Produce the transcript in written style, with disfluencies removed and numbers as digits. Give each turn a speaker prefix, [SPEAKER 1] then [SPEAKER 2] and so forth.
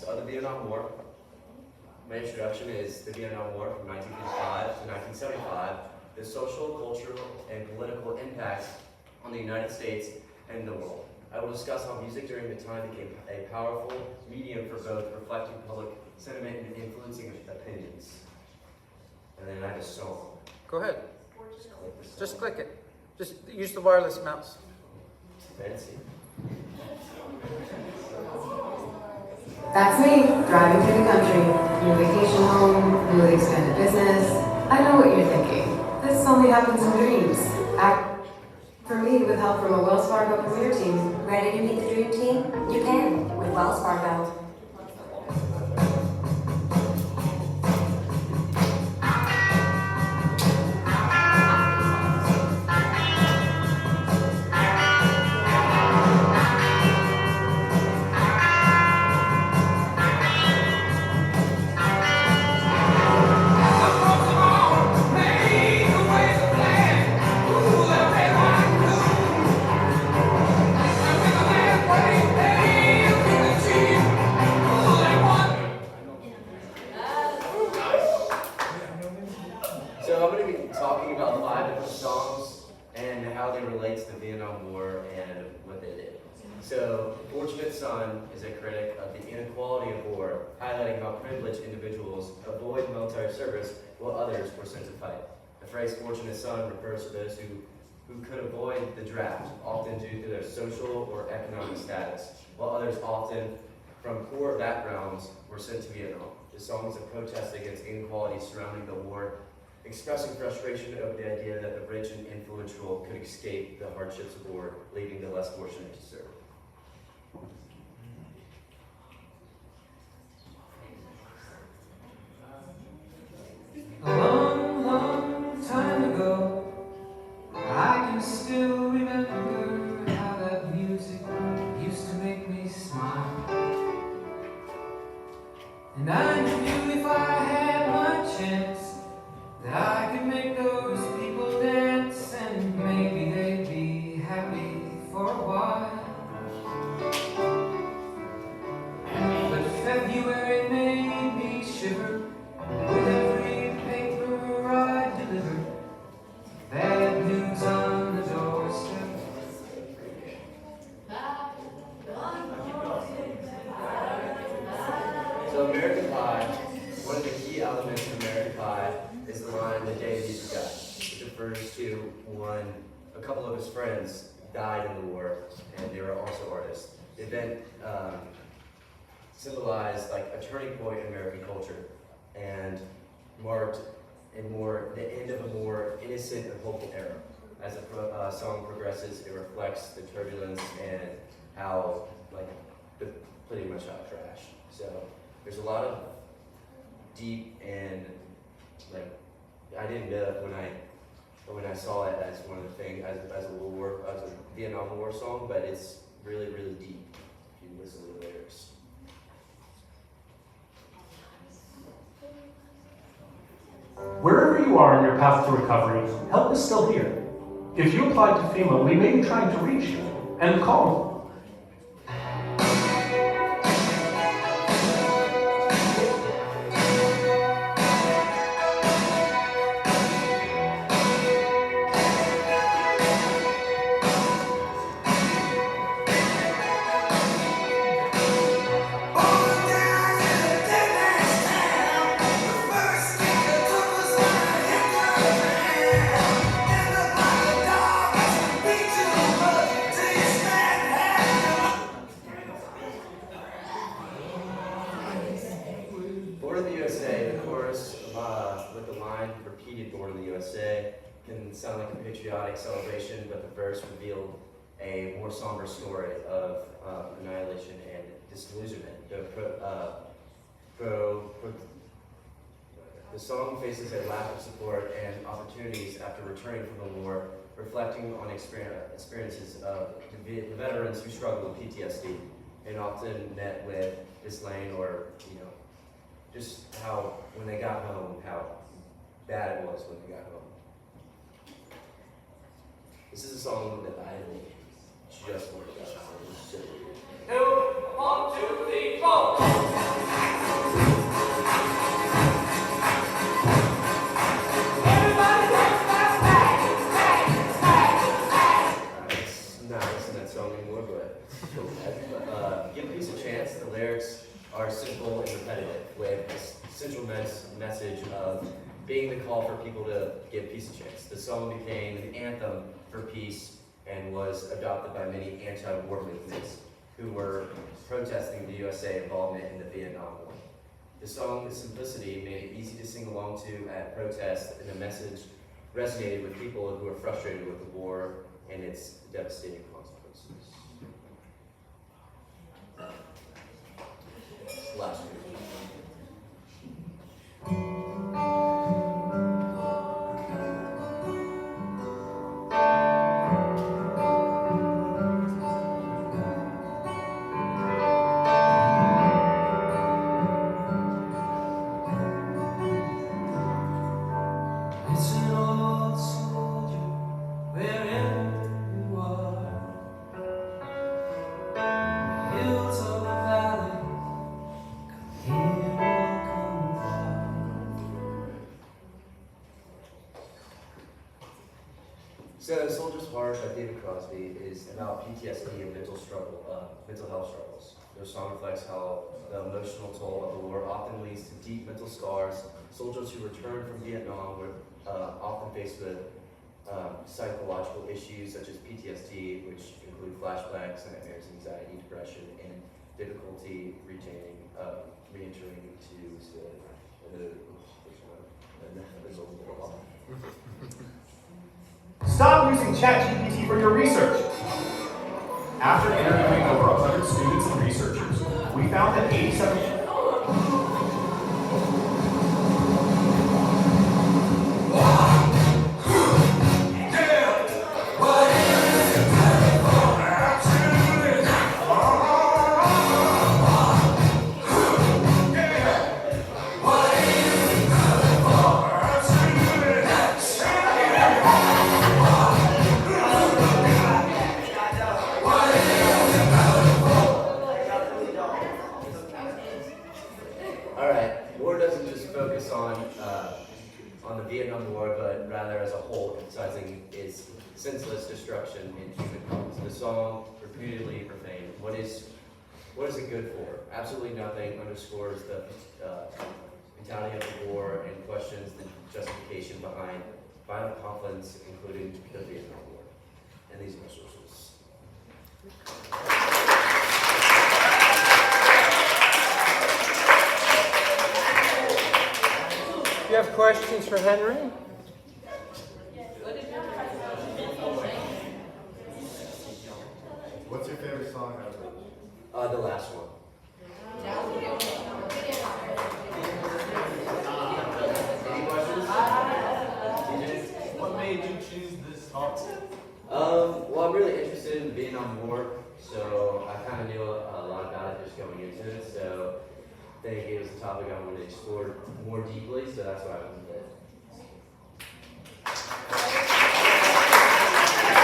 [SPEAKER 1] So the Vietnam War. My introduction is the Vietnam War from 1955 to 1975, the social, cultural, and political impacts on the United States and the world. I will discuss how music during the time became a powerful medium for both reflecting public sentiment and influencing opinions. And then I have a song.
[SPEAKER 2] Go ahead. Just click it. Just use the wireless mouse.
[SPEAKER 1] Fancy.
[SPEAKER 3] That's me, driving through the country. New vacation home, newly expanded business. I know what you're thinking. This only happens in dreams. Act for me with help from a Wells Fargo Premier team.
[SPEAKER 4] Ready to meet the dream team? You can with Wells Fargo.
[SPEAKER 1] So I'm going to be talking about 5 different songs and how they relate to the Vietnam War and what they did. So, Fortunate Son is a critic of the inequality of war, highlighting how privileged individuals avoid military service while others were sent to fight. The phrase Fortunate Son refers to those who could avoid the draft, often due to their social or economic status, while others often from poor backgrounds were sent to Vietnam. The song is a protest against inequality surrounding the war, expressing frustration over the idea that the rich and influential could escape the hardships of war, leaving the less fortunate to serve.
[SPEAKER 5] A long, long time ago, I can still remember how that music used to make me smile. And I knew if I had one chance that I could make those people dance, and maybe they'd be happy for a while. But February made me shiver with every paper I delivered. Bad news on the doorstep.
[SPEAKER 1] So American Pie, one of the key elements of American Pie is the line, "The day that you died," which refers to when a couple of his friends died in the war, and they were also artists. The event symbolized like a turning point in American culture and marked the end of a more innocent and hopeful era. As the song progresses, it reflects the turbulence and how pretty much how trash. So there's a lot of deep and I didn't know when I saw it as one of the things as a Vietnam War song, but it's really, really deep if you listen to the lyrics.
[SPEAKER 6] Wherever you are in your path to recovery, help is still here. If you applied to FEMA, we may be trying to reach you, and call.
[SPEAKER 1] Born in the USA, the chorus with the line repeated "Born in the USA" can sound like a patriotic celebration, but the verse revealed a more somber story of annihilation and disillusionment. The song faces a lack of support and opportunities after returning from the war, reflecting on experiences of the veterans who struggle with PTSD and often met with disdain or, just how, when they got home, how bad it was when they got home. This is a song that I just worked out.
[SPEAKER 5] 1, 2, 3, 4.
[SPEAKER 1] lyrics are simple and repetitive, with a central message of being the call for people to give peace a chance. The song became an anthem for peace and was adopted by many anti-war movements who were protesting the USA involvement in the Vietnam War. The song's simplicity made it easy to sing along to at protests, and the message resonated with people who were frustrated with the war and its devastating consequences. Last week.
[SPEAKER 5] Listen, old soldier, wherever you are, hills of the valley, come here or come far.
[SPEAKER 1] So, Soldier's Heart by David Crosby is about PTSD and mental health struggles. The song reflects how the emotional toll of the war often leads to deep mental scars. Soldiers who return from Vietnam were often faced with psychological issues such as PTSD, which include flashbacks, nightmares, anxiety, depression, and difficulty re-entering to
[SPEAKER 7] Stop using ChatGPT for your research. After interviewing over 100 students and researchers, we found that 87...
[SPEAKER 1] Alright, war doesn't just focus on the Vietnam War, but rather as a whole, emphasizing its senseless destruction in human beings. The song repeatedly profaned, what is it good for? Absolutely nothing underscores the brutality of the war and questions the justification behind violent conflicts, including the Vietnam War. And these are my sources.
[SPEAKER 2] Do you have questions for Henry?
[SPEAKER 8] What's your favorite song ever?
[SPEAKER 1] The last one. Any questions? DJs?
[SPEAKER 8] What made you choose this topic?
[SPEAKER 1] Well, I'm really interested in the Vietnam War, so I kind of knew a lot about it just going into it. So I think it was a topic I wanted to explore more deeply, so that's why I went with it.